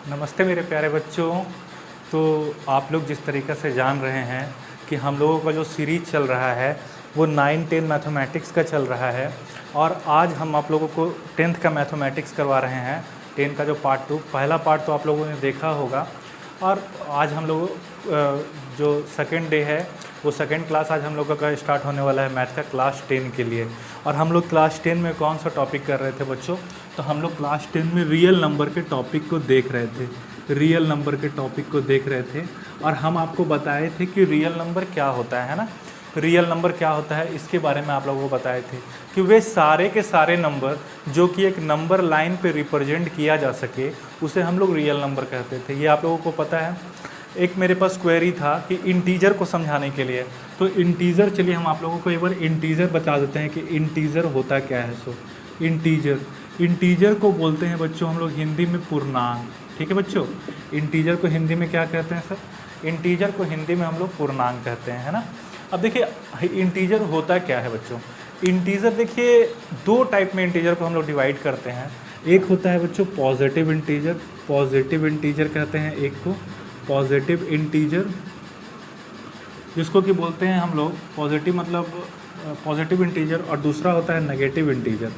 नमस्ते मेरे प्यारे बच्चों। तो आप लोग जिस तरीक़े से जान रहे हैं कि हम लोगों का जो सीरीज़ चल रहा है वो 9-10 मैथमेटिक्स का चल रहा है और आज हम आप लोगों को 10th का मैथमेटिक्स करवा रहे हैं। 10 का जो पार्ट 2 पहला पार्ट तो आप लोगों ने देखा होगा और आज हम लोग जो सेकेंड डे है वो सेकेंड क्लास आज हम लोगों का स्टार्ट होने वाला है मैथ का क्लास 10 के लिए। और हम लोग क्लास 10 में कौन सा टॉपिक कर रहे थे बच्चों? तो हम लोग क्लास 10 में रियल नंबर के टॉपिक को देख रहे थे, रियल नंबर के टॉपिक को देख रहे थे और हम आपको बताए थे कि रियल नंबर क्या होता है ना, रियल नंबर क्या होता है इसके बारे में आप लोगों को बताए थे कि वे सारे के सारे नंबर जो कि एक नंबर लाइन पे रिप्रेजेंट किया जा सके उसे हम लोग रियल नंबर कहते थे। ये आप लोगों को पता है। एक मेरे पास क्वेरी था कि इंटीजर को समझाने के लिए, तो इंटीजर, चलिए हम आप लोगों को एक बार इंटीजर बता देते हैं कि इंटीजर होता क्या है। सो इंटीजर को बोलते हैं बच्चों हम लोग हिंदी में पूर्णांक। ठीक है बच्चों, इंटीजर को हिंदी में क्या कहते हैं सर? इंटीजर को हिंदी में हम लोग पूर्णांक कहते हैं, है ना। अब देखिए इंटीजर होता क्या है बच्चों। इंटीजर देखिए दो टाइप में इंटीजर को हम लोग डिवाइड करते हैं। एक होता है बच्चों पॉजिटिव इंटीजर, पॉजिटिव इंटीजर कहते हैं एक को, पॉजिटिव इंटीजर जिसको कि बोलते हैं हम लोग पॉजिटिव मतलब पॉजिटिव इंटीजर, और दूसरा होता है नेगेटिव इंटीजर,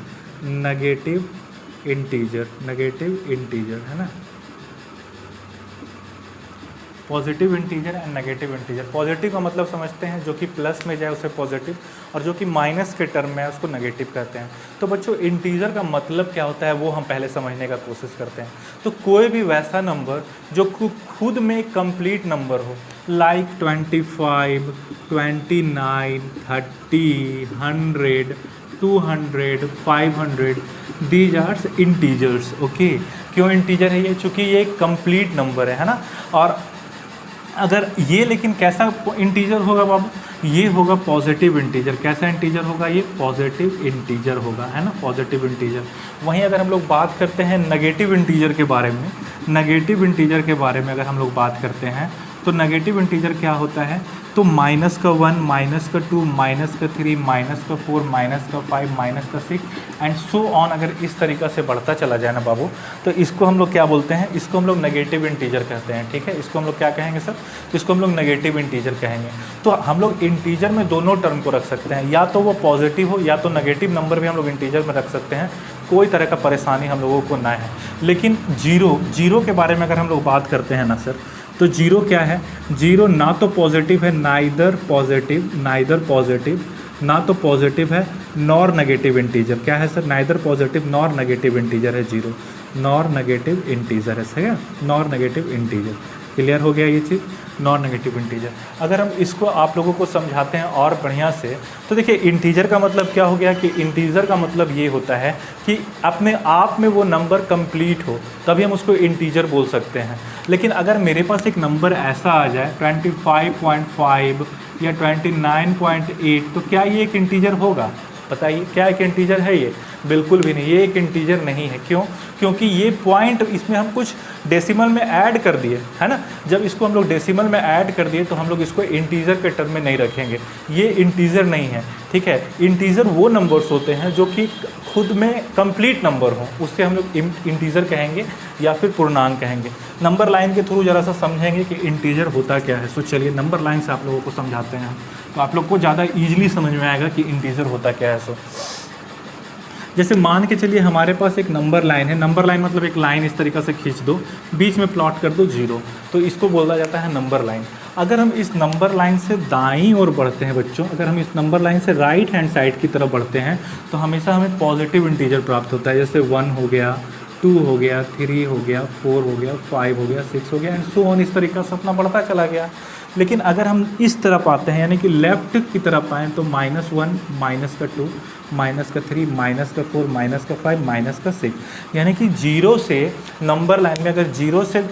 नेगेटिव इंटीजर है ना। Positive integer and negative integer. Positive का मतलब समझते हैं जो कि प्लस में जाए उसे पॉजिटिव, और जो कि माइनस के टर्म में है उसको नेगेटिव कहते हैं। तो बच्चों इंटीजर का मतलब क्या होता है वो हम पहले समझने का कोशिश करते हैं। तो कोई भी वैसा नंबर जो खुद में कंप्लीट नंबर हो, like 25, 29, 30, 100, 200, 500, these are integers. Okay, क्यों इंटीजर है ये? चूँकि ये एक कंप्लीट नंबर है ना। और अगर ये लेकिन कैसा इंटीजर होगा बाबू? ये होगा पॉजिटिव इंटीजर। कैसा इंटीजर होगा? ये पॉजिटिव इंटीजर होगा, है ना, पॉजिटिव इंटीजर। वहीं अगर हम लोग बात करते हैं नेगेटिव इंटीजर के बारे में, नेगेटिव इंटीजर के बारे में अगर हम लोग बात करते हैं तो नेगेटिव इंटीजर क्या होता है? तो -1, -2, -3, -4, -5, -6 एंड सो ऑन। अगर इस तरीक़ा से बढ़ता चला जाए ना बाबू, तो इसको हम लोग क्या बोलते हैं? इसको हम लोग नेगेटिव इंटीजर कहते हैं। ठीक है, इसको हम लोग क्या कहेंगे सर? इसको हम लोग नेगेटिव इंटीजर कहेंगे। तो हम लोग इंटीजर में दोनों टर्म को रख सकते हैं, या तो वो पॉजिटिव हो या तो नेगेटिव नंबर भी हम लोग इंटीजर में रख सकते हैं। कोई तरह का परेशानी हम लोगों को ना है। लेकिन जीरो के बारे में अगर हम लोग बात करते हैं ना सर, तो जीरो क्या है? जीरो ना तो पॉजिटिव है, नाइदर पॉजिटिव, ना तो पॉजिटिव है नॉर नेगेटिव इंटीजर। क्या है sir? Neither positive nor negative integer है जीरो, नॉर नेगेटिव इंटीजर है। सही है, नॉर नेगेटिव इंटीजर। क्लियर हो गया ये चीज़, नॉन नेगेटिव इंटीजर। अगर हम इसको आप लोगों को समझाते हैं और बढ़िया से, तो देखिए इंटीजर का मतलब क्या हो गया कि इंटीजर का मतलब ये होता है कि अपने आप में वो नंबर कंप्लीट हो, तभी हम उसको इंटीजर बोल सकते हैं। लेकिन अगर मेरे पास एक नंबर ऐसा आ जाए 25.5 या 29.8, तो क्या ये एक इंटीजर होगा? बताइए, क्या एक इंटीजर है ये? बिल्कुल भी नहीं, ये एक इंटीजर नहीं है। क्यों? क्योंकि ये पॉइंट इसमें हम कुछ डेसिमल में ऐड कर दिए, है ना। जब इसको हम लोग डेसिमल में ऐड कर दिए तो हम लोग इसको इंटीजर के टर्म में नहीं रखेंगे, ये इंटीजर नहीं है। ठीक है, इंटीजर वो नंबर्स होते हैं जो कि खुद में कंप्लीट नंबर हो, उससे हम लोग इंटीजर कहेंगे या फिर पूर्णांक कहेंगे। नंबर लाइन के थ्रू ज़रा सा समझेंगे कि इंटीजर होता क्या है। सो चलिए नंबर लाइन से आप लोगों को समझाते हैं, तो आप लोग को ज़्यादा ईजिली समझ में आएगा कि इंटीजर होता क्या है। सो जैसे मान के चलिए हमारे पास एक नंबर लाइन है। नंबर लाइन मतलब एक लाइन इस तरीक़े से खींच दो, बीच में प्लॉट कर दो जीरो, तो इसको बोला जाता है नंबर लाइन। अगर हम इस नंबर लाइन से दाईं ओर बढ़ते हैं बच्चों, अगर हम इस नंबर लाइन से राइट हैंड साइड की तरफ बढ़ते हैं तो हमेशा हमें पॉजिटिव इंटीजर प्राप्त होता है। जैसे 1 हो गया, 2 हो गया, 3 हो गया, 4 हो गया, 5 हो गया, 6 हो गया एंड सो ऑन। इस तरीक़े से अपना बढ़ता चला गया। लेकिन अगर हम इस तरफ आते हैं यानी कि लेफ़्ट की तरफ आएँ तो -1, -2, -3, -4, -5, -6, यानी कि जीरो से नंबर लाइन में अगर जीरो से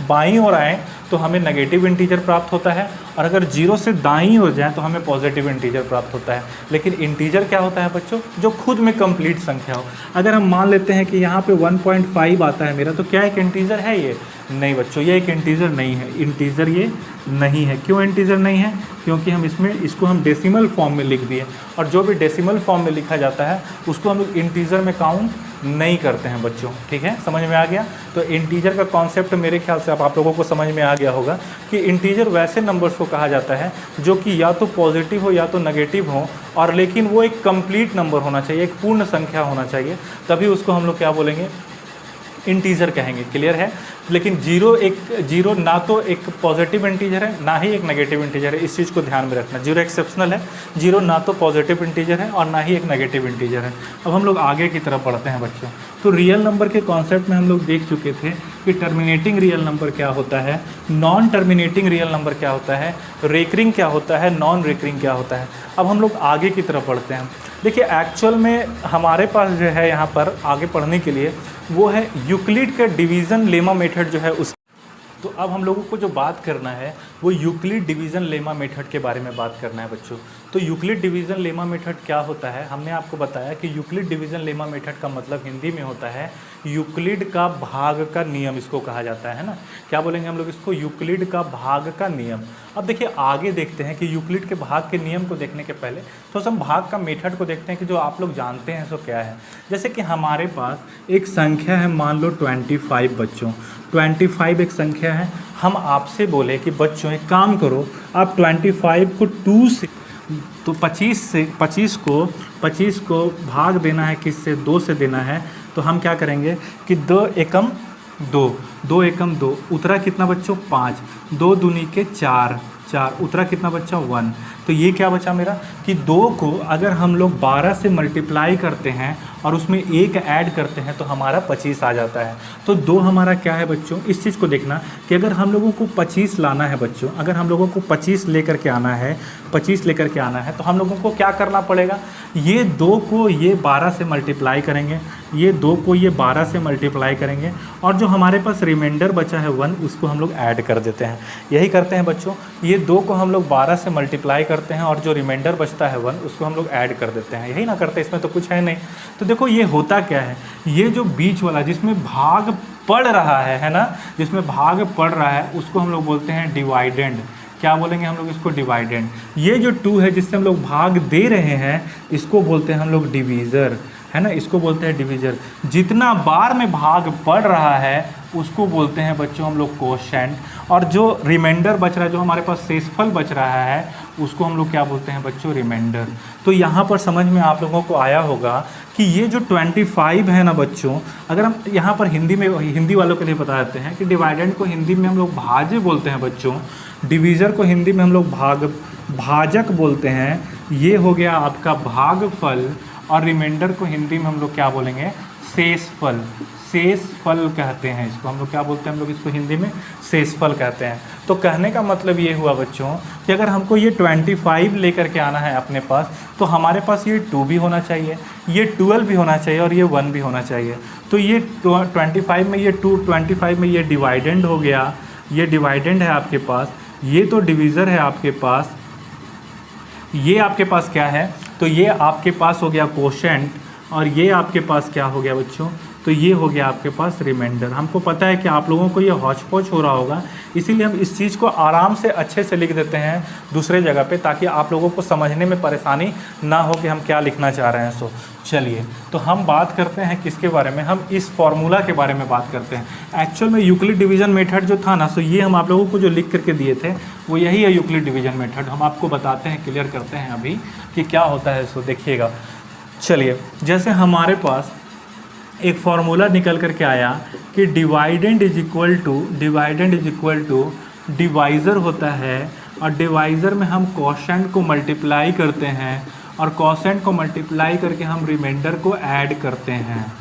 बाईं ओर आएँ तो हमें नेगेटिव इंटीजर प्राप्त होता है, और अगर जीरो से दाईं ओर जाएँ तो हमें पॉजिटिव इंटीजर प्राप्त होता है। लेकिन इंटीजर क्या होता है बच्चों? जो खुद में कंप्लीट संख्या हो। अगर हम मान लेते हैं कि यहाँ पे 1.5 आता है मेरा, तो क्या एक इंटीजर है ये? नहीं बच्चों, ये एक इंटीजर नहीं है। इंटीजर ये नहीं है। क्यों इंटीजर नहीं है? क्योंकि हम इसको हम डेसिमल फॉर्म में लिख दिए, और जो भी डेसिमल फॉर्म में लिखा जाता है उसको हम लोग इंटीजर में काउंट नहीं करते हैं बच्चों। ठीक है, समझ में आ गया। तो इंटीजर का कॉन्सेप्ट मेरे ख्याल से अब आप लोगों को समझ में आ गया होगा कि इंटीजर वैसे नंबर्स को कहा जाता है जो कि या तो पॉजिटिव हो या तो नेगेटिव हो, और लेकिन वो एक कंप्लीट नंबर होना चाहिए, एक पूर्ण संख्या होना चाहिए, तभी उसको हम लोग क्या बोलेंगे, इंटीजर कहेंगे। क्लियर है। लेकिन जीरो ना तो एक पॉजिटिव इंटीजर है ना ही एक नेगेटिव इंटीजर है, इस चीज़ को ध्यान में रखना। जीरो एक्सेप्शनल है, जीरो ना तो पॉजिटिव इंटीजर है और ना ही एक नेगेटिव इंटीजर है। अब हम लोग आगे की तरफ बढ़ते हैं बच्चों। तो रियल नंबर के कॉन्सेप्ट में हम लोग देख चुके थे कि टर्मिनेटिंग रियल नंबर क्या होता है, नॉन टर्मिनेटिंग रियल नंबर क्या होता है, रेकरिंग क्या होता है, नॉन रेकरिंग क्या होता है। अब हम लोग आगे की तरफ बढ़ते हैं। देखिए एक्चुअल में हमारे पास जो है यहाँ पर आगे पढ़ने के लिए वो है यूक्लिड का डिवीज़न लेमा मेथड जो है उस। तो अब हम लोगों को जो बात करना है वो यूक्लिड डिवीज़न लेमा मेथड के बारे में बात करना है बच्चों। तो यूक्लिड डिवीज़न लेमा मेथड क्या होता है, हमने आपको बताया कि यूक्लिड डिवीज़न लेमा मेथड का मतलब हिंदी में होता है यूक्लिड का भाग का नियम, इसको कहा जाता है ना। क्या बोलेंगे हम लोग इसको, यूक्लिड का भाग का नियम। अब देखिए आगे देखते हैं कि यूक्लिड के भाग के नियम को देखने के पहले तो हम भाग का मेथड को देखते हैं कि जो आप लोग जानते हैं सो क्या है। जैसे कि हमारे पास एक संख्या है, मान लो 25 बच्चों, 25 एक संख्या है। हम आपसे बोले कि बच्चों एक काम करो, आप 25 को 2 से, तो 25 को भाग देना है किससे, 2 से देना है। तो हम क्या करेंगे कि 2 एकम 2, उतरा कितना बच्चों 5, 2 दूनी के 4, उतरा कितना बच्चा 1। तो ये क्या बचा मेरा कि 2 को अगर हम लोग 12 से मल्टीप्लाई करते हैं और उसमें 1 ऐड करते हैं तो हमारा 25 आ जाता है। तो 2 हमारा क्या है बच्चों, इस चीज़ को देखना कि अगर हम लोगों को 25 लाना है बच्चों, अगर हम लोगों को 25 लेकर के आना है, 25 लेकर के आना है तो हम लोगों को क्या करना पड़ेगा, ये 2 को ये 12 से मल्टीप्लाई करेंगे, ये 2 को ये 12 से मल्टीप्लाई करेंगे, और जो हमारे पास रिमाइंडर बचा है 1 उसको हम लोग ऐड कर देते हैं। यही करते हैं बच्चों, ये 2 को हम लोग 12 से मल्टीप्लाई करते हैं और जो रिमाइंडर बचता है 1 उसको हम लोग ऐड कर देते हैं। यही ना करते, इसमें तो कुछ है नहीं। तो देखो ये होता क्या है, ये जो बीच वाला जिसमें भाग पड़ रहा है ना, जिसमें भाग पड़ रहा है उसको हम लोग बोलते हैं डिवाइडेंड। क्या बोलेंगे हम लोग इसको, डिवाइडेंड। ये जो 2 है जिससे हम लोग भाग दे रहे हैं इसको बोलते हैं हम लोग डिवीज़र, है ना, इसको बोलते हैं डिवीज़र। जितना बार में भाग पड़ रहा है उसको बोलते हैं बच्चों हम लोग कोशेंट, और जो रिमाइंडर बच रहा है, जो हमारे पास शेषफल बच रहा है उसको हम लोग क्या बोलते हैं बच्चों, रिमाइंडर। तो यहाँ पर समझ में आप लोगों को आया होगा कि ये जो 25 है ना बच्चों, अगर हम यहाँ पर हिंदी वालों के लिए बता देते हैं कि डिवाइडेंड को हिंदी में हम लोग भाज्य बोलते हैं बच्चों, डिवीज़र को हिंदी में हम लोग भाजक बोलते हैं। ये हो गया आपका भागफल, और रिमाइंडर को हिंदी में हम लोग क्या बोलेंगे, शेषफल। शेषफल कहते हैं इसको, हम लोग क्या बोलते हैं, हम लोग इसको हिंदी में शेषफल कहते हैं। तो कहने का मतलब ये हुआ बच्चों कि अगर हमको ये 25 लेकर के आना है अपने पास तो हमारे पास ये 2 भी होना चाहिए, ये 12 भी होना चाहिए और ये 1 भी होना चाहिए। तो ये 25 में ये 2, 25 में ये डिवाइडेंड हो गया, ये डिवाइडेंड है आपके पास, ये तो डिवीज़र है आपके पास, ये आपके पास क्या है, तो ये आपके पास हो गया कोशेंट, और ये आपके पास क्या हो गया बच्चों, तो ये हो गया आपके पास रिमाइंडर। हमको पता है कि आप लोगों को ये हौच-पौच हो रहा होगा, इसीलिए हम इस चीज़ को आराम से अच्छे से लिख देते हैं दूसरे जगह पे, ताकि आप लोगों को समझने में परेशानी ना हो कि हम क्या लिखना चाह रहे हैं। सो चलिए, तो हम बात करते हैं किसके बारे में, हम इस फॉर्मूला के बारे में बात करते हैं। एक्चुअल में यूक्लिड डिवीज़न मेथड जो था ना, सो ये हम आप लोगों को जो लिख करके दिए थे वो यही है यूक्लिड डिवीज़न मेथड। हम आपको बताते हैं, क्लियर करते हैं अभी कि क्या होता है। सो देखिएगा, चलिए, जैसे हमारे पास एक फार्मूला निकल करके आया कि dividend is equal to divisor होता है, और डिवाइज़र में हम कोशेंट को मल्टीप्लाई करते हैं, और कोशेंट को मल्टीप्लाई करके हम रिमाइंडर को ऐड करते हैं,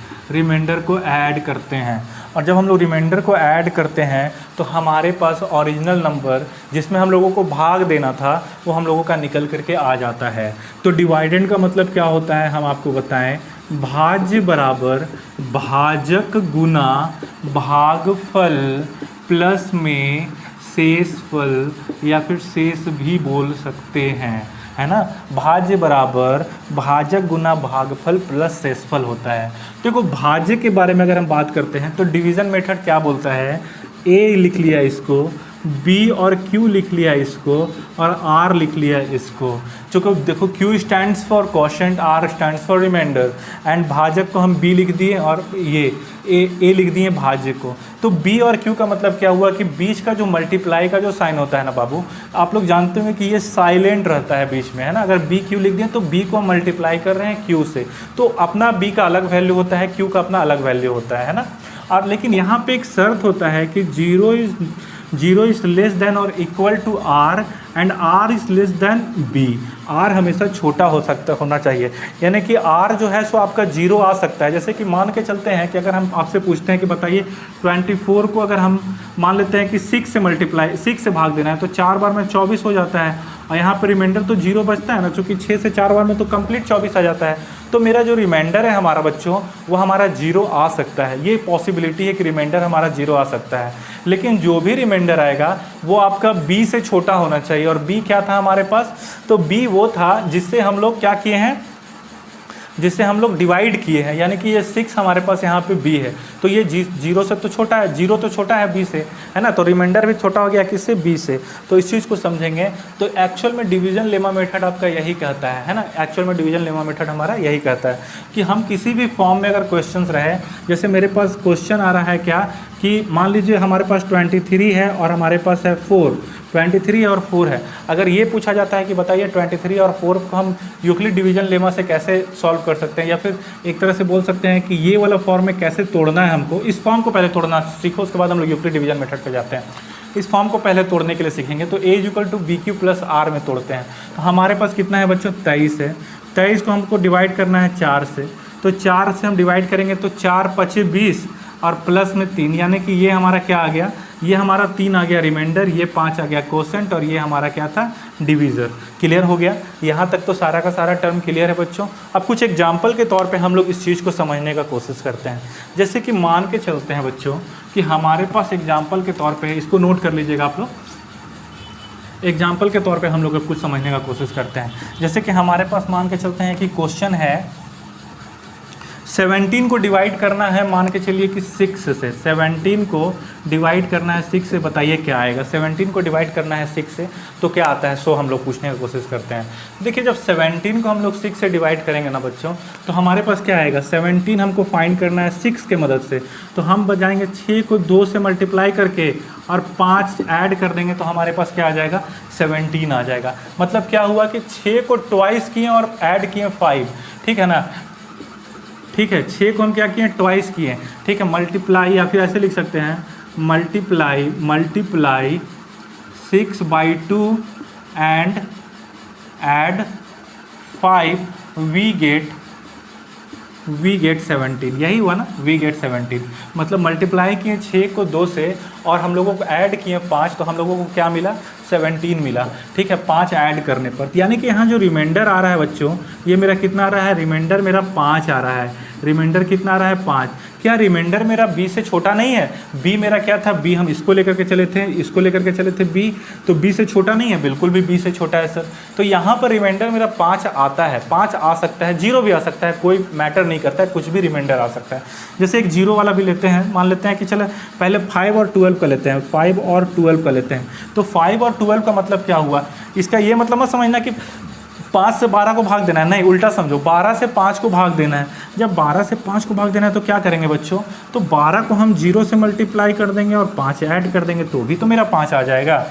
और जब हम लोग रिमाइंडर को ऐड करते हैं तो हमारे पास ओरिजिनल नंबर जिसमें हम लोगों को भाग देना था वो हम लोगों का निकल करके आ जाता है। तो डिवाइडेंड का मतलब क्या होता है, हम आपको बताएं, भाज्य बराबर भाजक गुना भागफल प्लस में शेषफल, या फिर शेष भी बोल सकते हैं, है ना। भाज्य बराबर भाजक गुना भागफल प्लस शेषफल होता है। देखो भाज्य के बारे में अगर हम बात करते हैं तो डिवीज़न मेथड क्या बोलता है, ए लिख लिया इसको, बी और क्यू लिख लिया इसको और आर लिख लिया इसको। चूँकि देखो Q stands for quotient, R stands for remainder, and भाजक को हम बी लिख दिए और ये ए लिख दिए भाज्य को। तो बी और क्यू का मतलब क्या हुआ कि बीच का जो मल्टीप्लाई का जो साइन होता है ना बाबू, आप लोग जानते होंगे कि ये साइलेंट रहता है बीच में, है ना। अगर बी क्यू लिख दिए तो बी को हम मल्टीप्लाई कर रहे हैं क्यू से, तो अपना बी का अलग वैल्यू होता है, क्यू का अपना अलग वैल्यू होता है ना। और लेकिन यहाँ पे एक शर्त होता है कि जीरो इज़ लेस देन और equal to R and R is less than B. R हमेशा छोटा होना चाहिए, यानी कि आर जो है सो आपका जीरो आ सकता है। जैसे कि मान के चलते हैं कि अगर हम आपसे पूछते हैं कि बताइए 24 को अगर हम मान लेते हैं कि 6 से भाग देना है, तो 4 बार में 24 हो जाता है, और यहाँ पर रिमाइंडर तो जीरो बचता है ना, चूँकि 6 से 4 बार में तो कंप्लीट 24 आ जाता है। तो मेरा जो रिमाइंडर है हमारा बच्चों, वो हमारा जीरो आ सकता है। ये पॉसिबिलिटी है कि रिमाइंडर हमारा जीरो आ सकता है, लेकिन जो भी रिमाइंडर आएगा वो आपका b से छोटा होना चाहिए। और b क्या था हमारे पास, तो b वो था जिससे हम लोग क्या किए हैं, जिससे हम लोग डिवाइड किए हैं, यानी कि ये 6 हमारे पास यहाँ पे b है, तो ये जीरो से तो छोटा है, जीरो तो छोटा है b से, है ना। तो रिमाइंडर भी छोटा हो गया किससे, b से। तो इस चीज़ को समझेंगे। तो एक्चुअल में डिवीजन लेमा मेथड आपका यही कहता है ना। एक्चुअल में डिवीजन लेमा मेथड हमारा यही कहता है कि हम किसी भी फॉर्म में अगर क्वेश्चन रहे, जैसे मेरे पास क्वेश्चन आ रहा है क्या कि मान लीजिए हमारे पास 23 है और हमारे पास है 4, 23 और 4 है। अगर ये पूछा जाता है कि बताइए 23 और 4 को हम यूक्लिड डिवीजन लेमा से कैसे सॉल्व कर सकते हैं, या फिर एक तरह से बोल सकते हैं कि ये वाला फॉर्म में कैसे तोड़ना है हमको, इस फॉर्म को पहले तोड़ना सीखो, उसके बाद हम लोग यूक्लिड डिवीजन मेथड पे जाते हैं। इस फॉर्म को पहले तोड़ने के लिए सीखेंगे। तो a equal to B Q plus R में तोड़ते हैं। तो हमारे पास कितना है बच्चों, 23 है। 23 को हमको डिवाइड करना है 4 से, तो 4 से हम डिवाइड करेंगे तो 4 5 20 और प्लस में 3, यानी कि ये हमारा क्या आ गया, ये हमारा 3 आ गया रिमाइंडर, ये 5 आ गया कोसेंट, और ये हमारा क्या था, डिवीज़र। क्लियर हो गया। यहाँ तक तो सारा का सारा टर्म क्लियर है बच्चों। अब कुछ एग्जाम्पल के तौर पे हम लोग इस चीज़ को समझने का कोशिश करते हैं। जैसे कि मान के चलते हैं बच्चों कि हमारे पास एग्जाम्पल के तौर पे, इसको नोट कर लीजिएगा आप लोग। एग्जाम्पल के तौर पे हम लोग अब कुछ समझने का कोशिश करते हैं। जैसे कि हमारे पास मान के चलते हैं कि क्वेश्चन है 17 को डिवाइड करना है, मान के चलिए कि 6 से। 17 को डिवाइड करना है 6 से, बताइए क्या आएगा। 17 को डिवाइड करना है 6 से तो क्या आता है, सो हम लोग पूछने की कोशिश करते हैं। देखिए जब 17 को हम लोग 6 से डिवाइड करेंगे ना बच्चों, तो हमारे पास क्या आएगा, 17 हमको फाइंड करना है 6 के मदद से। तो हम बजाएंगे 6 को 2 से मल्टीप्लाई करके और 5 ऐड कर देंगे, तो हमारे पास क्या आ जाएगा, 17 आ जाएगा। मतलब क्या हुआ कि 6 को ट्वाइस किए और ऐड किए 5, ठीक है ना। ठीक है, 6 को हम क्या किए, ट्वाइस किए, ठीक है। मल्टीप्लाई, या फिर ऐसे लिख सकते हैं multiply 6/2 and add 5, we get 17। यही हुआ ना, वी गेट 17। मतलब मल्टीप्लाई किए 6 को 2 से और हम लोगों को ऐड किए 5, तो हम लोगों को क्या मिला, 17 मिला, ठीक है। 5 ऐड करने पर, यानी कि यहाँ जो रिमाइंडर आ रहा है बच्चों, ये मेरा कितना आ रहा है, रिमाइंडर मेरा 5 आ रहा है। रिमाइंडर कितना आ रहा है, 5। क्या रिमाइंडर मेरा b से छोटा नहीं है, b मेरा क्या था, b हम इसको लेकर के चले थे, इसको लेकर के चले थे b, तो b से छोटा नहीं है, बिल्कुल भी b से छोटा है सर। तो यहाँ पर रिमाइंडर मेरा 5 आता है, 5 आ सकता है, 0 भी आ सकता है, कोई मैटर नहीं करता है, कुछ भी रिमाइंडर आ सकता है। जैसे एक 0 वाला भी लेते हैं, मान लेते हैं कि चलो पहले 5 और 12 का लेते हैं, 5 और 12 का लेते हैं। तो 5 और 12 का मतलब क्या हुआ, इसका ये मतलब मत समझना कि 5 से 12 को भाग देना है, नहीं, उल्टा समझो, 12 से 5 को भाग देना है। जब 12 से 5 को भाग देना है तो क्या करेंगे बच्चों, तो 12 को हम 0 से मल्टीप्लाई कर देंगे और 5 ऐड कर देंगे, तो भी तो मेरा 5 आ जाएगा।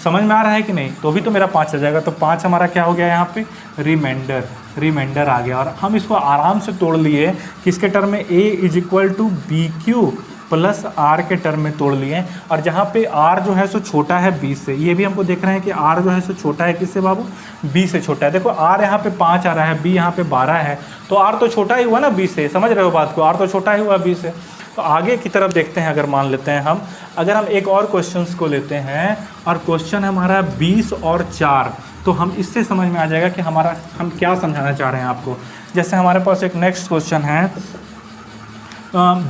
समझ में आ रहा है कि नहीं, तो भी तो मेरा 5 आ जाएगा। तो 5 हमारा क्या हो गया, यहाँ पे रिमाइंडर आ गया। और हम इसको आराम से तोड़ लिए किसके टर्म में, a equal to B Q plus R के टर्म में तोड़ लिए। और जहाँ पे आर जो है सो छोटा है b से, ये भी हमको देख रहे हैं कि आर जो है सो छोटा है किससे बाबू, b से छोटा है। देखो आर यहाँ पे 5 आ रहा है, b यहाँ पे 12 है, तो आर तो छोटा ही हुआ ना b से, समझ रहे हो बात को, आर तो छोटा ही हुआ b से। तो आगे की तरफ देखते हैं। अगर मान लेते हैं हम, अगर हम एक और क्वेश्चन को लेते हैं और क्वेश्चन हमारा 20 और 4, तो हम इससे समझ में आ जाएगा कि हम क्या समझाना चाह रहे हैं आपको। जैसे हमारे पास एक नेक्स्ट क्वेश्चन है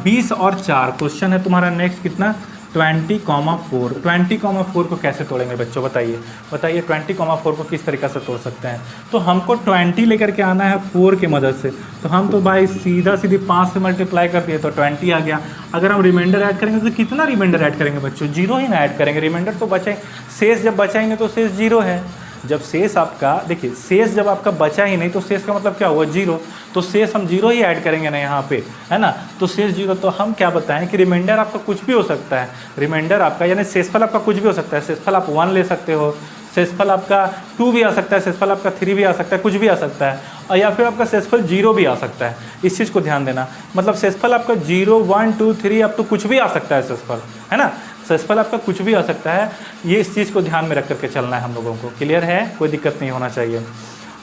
20 और 4, क्वेश्चन है तुम्हारा नेक्स्ट कितना, 20,4 20,4 को कैसे तोड़ेंगे बच्चों, बताइए बताइए 20,4 को किस तरीक़ा से तोड़ सकते हैं। तो हमको 20 लेकर के आना है 4 की मदद से, तो हम तो भाई सीधा सीधी 5 से मल्टीप्लाई कर दिए तो 20 आ गया। अगर हम रिमाइंडर ऐड करेंगे तो कितना रिमाइंडर ऐड करेंगे बच्चों, 0 ही ना ऐड करेंगे, रिमाइंडर तो बचे, शेष जब बचा ही नहीं तो शेष 0 है। जब शेष आपका देखिए, शेष जब आपका बचा ही नहीं तो शेष का मतलब क्या हुआ 0, तो शेष हम 0 ही ऐड करेंगे ना यहाँ पे, है ना, तो शेष 0। तो हम क्या बताएं कि रिमाइंडर आपका कुछ भी हो सकता है, रिमाइंडर आपका यानी शेषफल आपका कुछ भी हो सकता है। शेषफल आप 1 ले सकते हो, शेषफल आपका 2 भी आ सकता है, शेषफल आपका 3 भी आ सकता है, कुछ भी आ सकता है, और या फिर आपका शेषफल 0 भी आ सकता है। इस चीज़ को ध्यान देना, मतलब शेषफल आपका 0, 1, 2, 3 अब तो कुछ भी आ सकता है शेषफल, है ना, शेषफल आपका कुछ भी आ सकता है। ये इस चीज़ को ध्यान में रख करके चलना है हम लोगों को, क्लियर है, कोई दिक्कत नहीं होना चाहिए।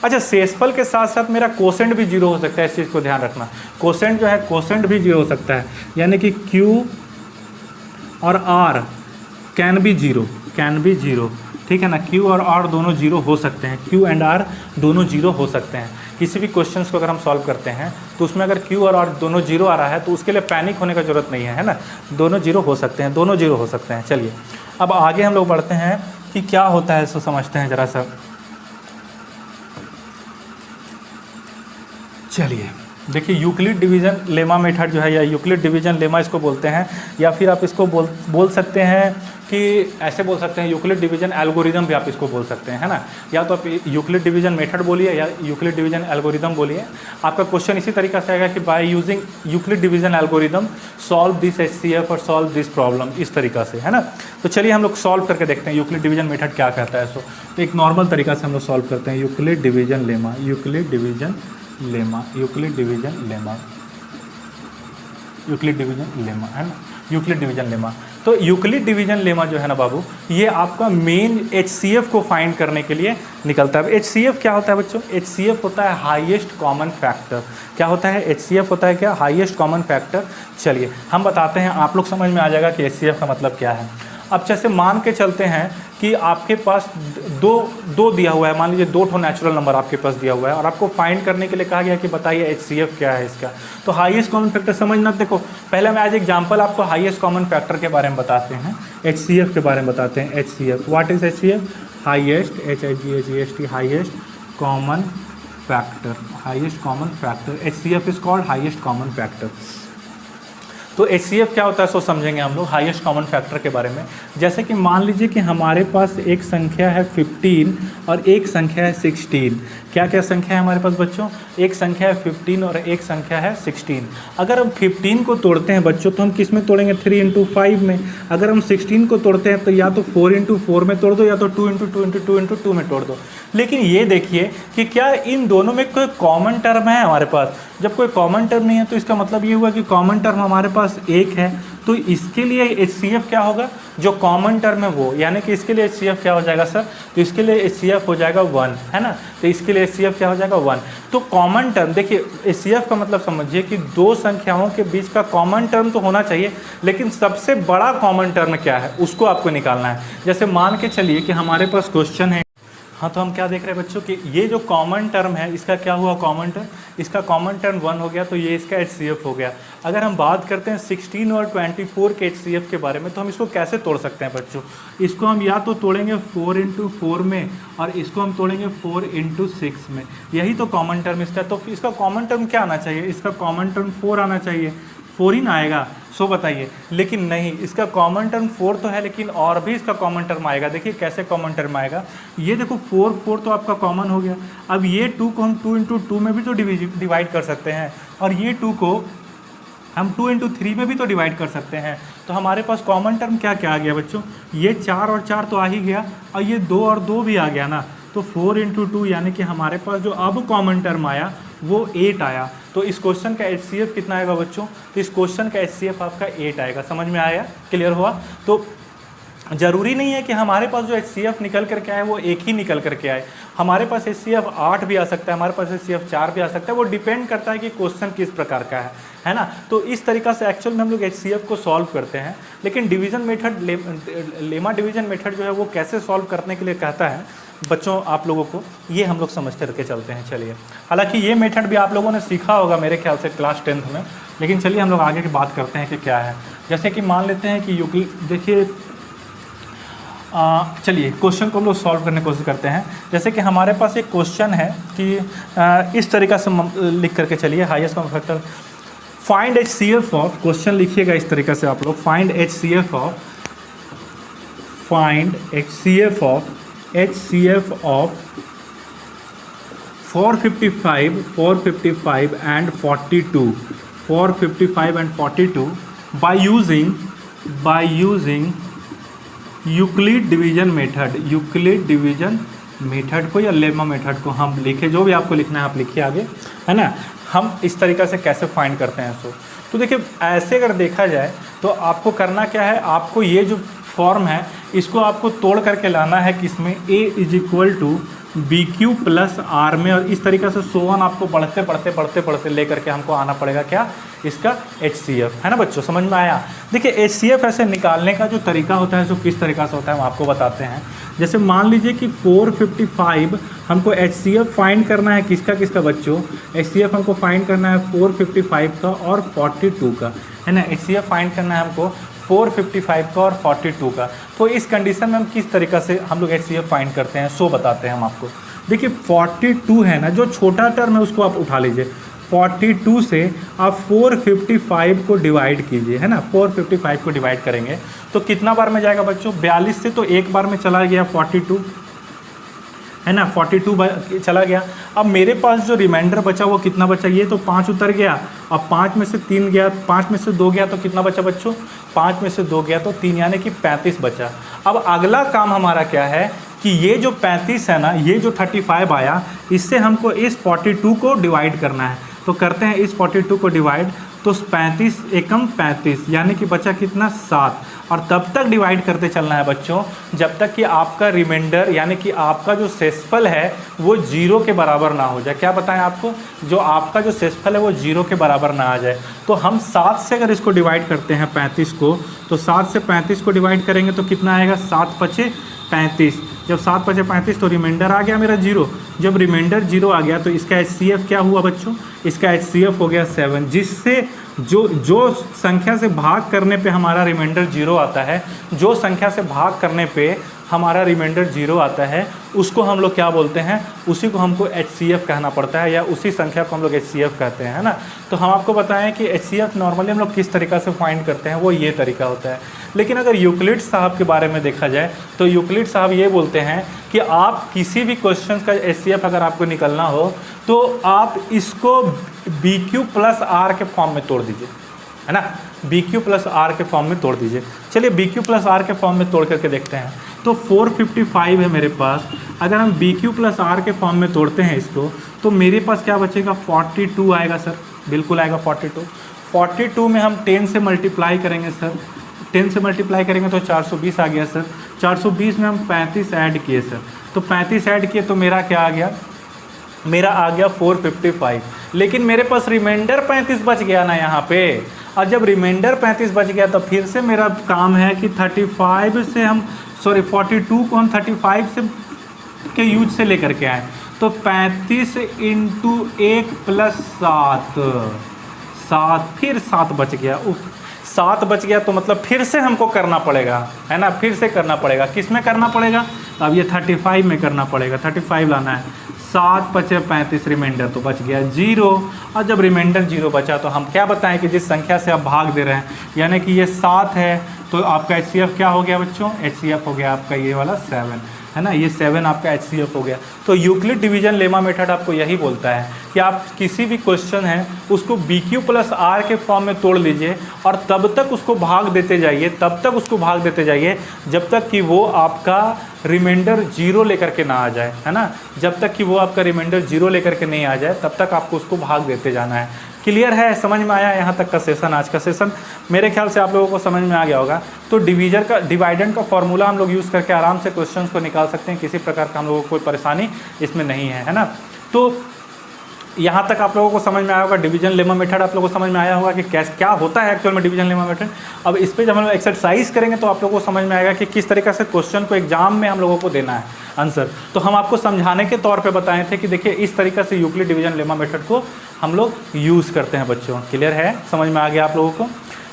अच्छा, शेषफल के साथ साथ मेरा कोसेंट भी 0 हो सकता है, इस चीज़ को ध्यान रखना। कोसेंट जो है, कोसेंट भी 0 हो सकता है, यानी कि Q और R कैन बी 0, ठीक है ना, Q और R दोनों 0 हो सकते हैं, Q एंड R दोनों 0 हो सकते हैं। किसी भी क्वेश्चन को अगर हम सॉल्व करते हैं तो उसमें अगर Q और R दोनों 0 आ रहा है तो उसके लिए पैनिक होने का ज़रूरत नहीं है, है ना, दोनों 0 हो सकते हैं, दोनों 0 हो सकते हैं। चलिए अब आगे हम लोग बढ़ते हैं कि क्या होता है, इसको समझते हैं ज़रा सा। चलिए देखिए, यूक्लिड डिवीज़न लेमा मेथड जो है, या यूक्लिड डिवीज़न लेमा इसको बोलते हैं, या फिर आप इसको बोल सकते हैं कि ऐसे बोल सकते हैं, यूक्लिड डिवीज़न एल्गोरिदम भी आप इसको बोल सकते हैं, है ना, या तो आप यूक्लिड डिवीज़न मेथड बोलिए या यूक्लिड डिवीज़न एल्गोरिदम बोलिए। आपका क्वेश्चन इसी तरीक़ा से आएगा कि by using Euclid division algorithm solve this HCF और सॉल्व दिस प्रॉब्लम, इस तरीक़ा से, है ना। तो चलिए हम लोग सॉल्व करके देखते हैं यूक्लिड डिवीज़न मेथड क्या कहता है। तो एक नॉर्मल तरीक़ा से हम लोग सॉल्व करते हैं Euclid division lemma, Euclid division lemma, Euclid division lemma, Euclid division lemma, है ना, यूक्लिड डिवीज़न लेमा। तो यूक्लिड डिवीज़न लेमा जो है ना बाबू, ये आपका मेन HCF को फाइंड करने के लिए निकलता है। HCF क्या होता है बच्चों, HCF होता है हाईएस्ट कॉमन फैक्टर। क्या होता है HCF, होता है क्या, हाईएस्ट कॉमन फैक्टर। चलिए हम बताते हैं, आप लोग समझ में आ जाएगा कि HCF का मतलब क्या है। अब जैसे मान के चलते हैं कि आपके पास दो दिया हुआ है, मान लीजिए 2 नेचुरल नंबर आपके पास दिया हुआ है और आपको फाइंड करने के लिए कहा गया कि बताइए HCF क्या है इसका। तो हाईएस्ट कॉमन फैक्टर समझना, देखो पहले मैं एज एग्जांपल आपको हाईएस्ट कॉमन फैक्टर के बारे में बताते हैं, HCF के बारे में बताते हैं। HCF, what is HCF, highest, HIGHEST, highest common factor, highest common factor, HCF is called highest common factor. तो HCF क्या होता है सो समझेंगे हम लोग हाईएस्ट कॉमन फैक्टर के बारे में। जैसे कि मान लीजिए कि हमारे पास एक संख्या है 15 और एक संख्या है 16। क्या क्या संख्या है हमारे पास बच्चों, एक संख्या है 15 और एक संख्या है 16। अगर हम 15 को तोड़ते हैं बच्चों तो हम किस में तोड़ेंगे, 3 × 5 में। अगर हम 16 को तोड़ते हैं तो या तो 4 × 4 में तोड़ दो या तो 2 × 2 × 2 × 2 में तोड़ दो। लेकिन ये देखिए कि क्या इन दोनों में कोई कॉमन टर्म है हमारे पास। जब कोई कॉमन टर्म नहीं है तो इसका मतलब ये हुआ कि कॉमन टर्म हमारे पास एक है, तो इसके लिए HCF क्या होगा, जो कॉमन टर्म है वो, यानी कि इसके लिए HCF क्या हो जाएगा सर, तो इसके लिए HCF हो जाएगा 1, है ना। तो इसके लिए HCF क्या हो जाएगा 1। तो कॉमन टर्म देखिए, HCF का मतलब समझिए कि दो संख्याओं के बीच का कॉमन टर्म तो होना चाहिए, लेकिन सबसे बड़ा कॉमन टर्म क्या है उसको आपको निकालना है। जैसे मान के चलिए कि हमारे पास क्वेश्चन है, हाँ, तो हम क्या देख रहे हैं बच्चों कि ये जो कॉमन टर्म है इसका क्या हुआ, कॉमन टर्म, इसका कॉमन टर्म 1 हो गया, तो ये इसका HCF हो गया। अगर हम बात करते हैं 16 और 24 के HCF के बारे में, तो हम इसको कैसे तोड़ सकते हैं बच्चों, इसको हम या तो तोड़ेंगे 4 × 4 में और इसको हम तोड़ेंगे 4 × 6 में, यही तो कॉमन टर्म इसका। तो इसका कॉमन टर्म क्या आना चाहिए, इसका कॉमन टर्म 4 आना चाहिए, 4 ही ना आएगा, सो बताइए। लेकिन नहीं, इसका कॉमन टर्म 4 तो है, लेकिन और भी इसका कॉमन टर्म आएगा। देखिए कैसे कॉमन टर्म आएगा, ये देखो 4 तो आपका कॉमन हो गया। अब ये 2 को हम 2 × 2 में भी तो डिवाइड कर सकते हैं, और ये 2 को हम 2 × 3 में भी तो डिवाइड कर सकते हैं। तो हमारे पास कॉमन टर्म क्या क्या आ गया बच्चों, ये 4 और 4 तो आ ही गया, और ये 2 और 2 भी आ गया ना। तो 4 × 2 यानी कि हमारे पास जो अब कॉमन टर्म आया वो 8 आया। तो इस क्वेश्चन का HCF कितना आएगा बच्चों, तो इस क्वेश्चन का HCF आपका 8 आएगा। समझ में आया, क्लियर हुआ। तो ज़रूरी नहीं है कि हमारे पास जो HCF निकल करके आए वो एक ही निकल करके आए, हमारे पास HCF 8 भी आ सकता है, हमारे पास HCF 4 भी आ सकता है, वो डिपेंड करता है कि क्वेश्चन किस प्रकार का है ना। तो इस तरीक़ा से एक्चुअल में हम लोग HCF को सॉल्व करते हैं। लेकिन division method, lemma division method जो है वो कैसे सॉल्व करने के लिए कहता है बच्चों आप लोगों को, ये हम लोग समझ करके चलते हैं। चलिए, हालांकि ये मेथड भी आप लोगों ने सीखा होगा मेरे ख्याल से क्लास 10th में, लेकिन चलिए हम लोग आगे की बात करते हैं कि क्या है। जैसे कि मान लेते हैं कि यूक्लिड, देखिए चलिए क्वेश्चन को हम लोग सॉल्व करने की कोशिश करते हैं। जैसे कि हमारे पास एक क्वेश्चन है कि इस तरीक़ा से लिख करके चलिए, highest common factor find HCF of, question लिखिएगा इस तरीक़े से आप लोग, find HCF of 455 and 42, 455 and 42 by using Euclid division method को या लेमा मेथड को हम लिखे, जो भी आपको लिखना है आप लिखिए आगे, है ना। हम इस तरीक़ा से कैसे फाइंड करते हैं इसको, तो देखिए ऐसे अगर देखा जाए तो आपको करना क्या है, आपको ये जो फॉर्म है इसको आपको तोड़ करके लाना है किसमें, A = BQ + R में, और इस तरीक़े से सोवन आपको बढ़ते ले करके हमको आना पड़ेगा क्या, इसका HCF, है ना बच्चों, समझ में आया। देखिए HCF ऐसे निकालने का जो तरीका होता है, जो किस तरीक़ा से होता है हम आपको बताते हैं। जैसे मान लीजिए कि 455 हमको HCF फाइंड करना है, किसका बच्चों, HCF हमको फाइंड करना है 455 का और 42 का, है ना। HCF फाइंड करना है हमको 455 का और 42 का। तो इस कंडीशन में हम किस तरीक़ा से हम लोग HCF फाइंड करते हैं सो बताते हैं हम आपको। देखिए 42 है ना, जो छोटा टर्म है उसको आप उठा लीजिए, 42 से आप 455 को डिवाइड कीजिए, है ना। 455 को डिवाइड करेंगे तो कितना बार में जाएगा बच्चों, 42 से तो एक बार में चला गया 42, है ना, 42 चला गया। अब मेरे पास जो रिमाइंडर बचा वो कितना बचा, ये तो 5 उतर गया, अब 5 में से 3 गया, 5 में से 2 गया तो कितना बचा बच्चों, 5 में से 2 गया तो 3, यानी कि 35 बचा। अब अगला काम हमारा क्या है कि ये जो 35 है ना, ये जो 35 आया, इससे हमको इस 42 को डिवाइड करना है। तो करते हैं इस 42 को डिवाइड, तो 35 एकम 35, यानी कि बचा कितना 7, और तब तक डिवाइड करते चलना है बच्चों जब तक कि आपका रिमाइंडर यानी कि आपका जो शेषफल है वो 0 के बराबर ना हो जाए। क्या बताएं आपको, जो आपका जो शेषफल है वो 0 के बराबर ना आ जाए। तो हम 7 से अगर इसको डिवाइड करते हैं 35 को, तो 7 से 35 को डिवाइड करेंगे तो कितना आएगा, 7 × 5 = 35। जब 7 × 5 = 35 तो रिमाइंडर आ गया मेरा 0। जब रिमाइंडर 0 आ गया तो इसका HCF क्या हुआ बच्चों, इसका HCF हो गया 7, जिससे जो संख्या से भाग करने पे हमारा रिमाइंडर 0 आता है, जो संख्या से भाग करने पे हमारा रिमाइंडर 0 आता है, उसको हम लोग क्या बोलते हैं, उसी को हमको HCF कहना पड़ता है, या उसी संख्या को हम लोग HCF कहते हैं, है ना। तो हम आपको बताएं कि HCF नॉर्मली हम लोग किस तरीक़ा से फाइंड करते हैं, वो ये तरीका होता है। लेकिन अगर यूक्लिड साहब के बारे में देखा जाए तो यूक्लिड साहब ये बोलते हैं कि आप किसी भी क्वेश्चन का HCF अगर आपको निकलना हो तो आप इसको BQ + R के फॉर्म में तोड़ दीजिए, है ना, BQ + R के फॉर्म में तोड़ दीजिए। चलिए BQ + R के फॉर्म में तोड़ करके देखते हैं। तो 455 है मेरे पास, अगर हम BQ + R के फॉर्म में तोड़ते हैं इसको, तो मेरे पास क्या बचेगा, 42 आएगा सर, बिल्कुल आएगा 42। 42 में हम 10 से मल्टीप्लाई करेंगे सर, 10 से मल्टीप्लाई करेंगे तो 420 आ गया सर। 420 में हम 35 ऐड किए सर, तो 35 ऐड किए तो मेरा क्या आ गया, मेरा आ गया 455। लेकिन मेरे पास रिमाइंडर 35 बच गया ना यहाँ पे, और जब रिमाइंडर 35 बच गया तो फिर से मेरा काम है कि 42 को हम 35 से के यूज से लेकर के आए, तो 35 × 1 + 7, फिर 7 बच गया, 7 बच गया तो मतलब फिर से हमको करना पड़ेगा, है ना, फिर से करना पड़ेगा। किस में करना पड़ेगा, अब ये 35 में करना पड़ेगा, 35 लाना है। 7 × 5 = 35, रिमाइंडर तो बच गया 0, और जब रिमाइंडर 0 बचा तो हम क्या बताएं कि जिस संख्या से आप भाग दे रहे हैं, यानी कि ये 7 है, तो आपका HCF क्या हो गया बच्चों, HCF हो गया आपका ये वाला 7, है ना, ये 7 आपका HCF हो गया। तो यूक्लिड डिवीजन लेमा मेथड आपको यही बोलता है कि आप किसी भी क्वेश्चन है उसको BQ + R के फॉर्म में तोड़ लीजिए, और तब तक उसको भाग देते जाइए, जब तक कि वो आपका रिमाइंडर 0 लेकर के ना आ जाए, है ना। जब तक कि वो आपका रिमाइंडर 0 लेकर के नहीं आ जाए तब तक आपको उसको भाग देते जाना है। क्लियर है, समझ में आया यहाँ तक का सेशन, आज का सेशन मेरे ख्याल से आप लोगों को समझ में आ गया होगा। तो डिवाइडेंड का फॉर्मूला हम लोग यूज़ करके आराम से क्वेश्चंस को निकाल सकते हैं, किसी प्रकार का हम लोगों को कोई परेशानी इसमें नहीं है, है ना। तो यहाँ तक आप लोगों को समझ में आया होगा डिवीजन लेमा मेथड, आप लोगों को समझ में आया होगा कि क्या होता है एक्चुअल में डिवीजन लेमा मेथड। अब इस पर जब हम लोग एक्सरसाइज करेंगे तो आप लोगों को समझ में आएगा कि किस तरीके से क्वेश्चन को एग्जाम में हम लोगों को देना है आंसर। तो हम आपको समझाने के तौर पे बताए थे कि देखिए इस तरीके से यूक्लिड डिवीजन लेमा मेथड को हम लोग यूज़ करते हैं बच्चों। क्लियर है, समझ में आ गया आप लोगों को।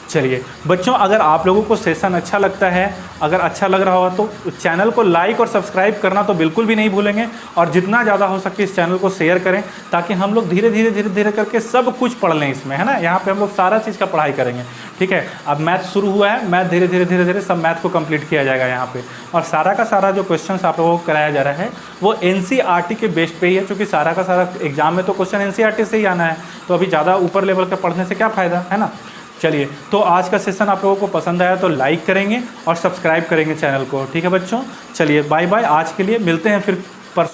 चलिए बच्चों, अगर आप लोगों को सेशन अच्छा लगता है, अगर अच्छा लग रहा हो तो चैनल को लाइक और सब्सक्राइब करना तो बिल्कुल भी नहीं भूलेंगे, और जितना ज़्यादा हो सके इस चैनल को शेयर करें ताकि हम लोग धीरे धीरे करके सब कुछ पढ़ लें इसमें, है ना। यहाँ पे हम लोग सारा चीज़ का पढ़ाई करेंगे, ठीक है। अब मैथ शुरू हुआ है, मैथ धीरे धीरे सब मैथ को कंप्लीट किया जाएगा यहाँ पे, और सारा का सारा जो क्वेश्चन आप लोगों को कराया जा रहा है वो NCERT के बेस पे ही है, क्योंकि सारा का सारा एग्जाम में तो क्वेश्चन NCERT से ही आना है, तो अभी ज़्यादा ऊपर लेवल का पढ़ने से क्या फ़ायदा, है ना। चलिए, तो आज का सेशन आप लोगों को पसंद आया तो लाइक करेंगे और सब्सक्राइब करेंगे चैनल को, ठीक है बच्चों। चलिए बाय बाय, आज के लिए मिलते हैं फिर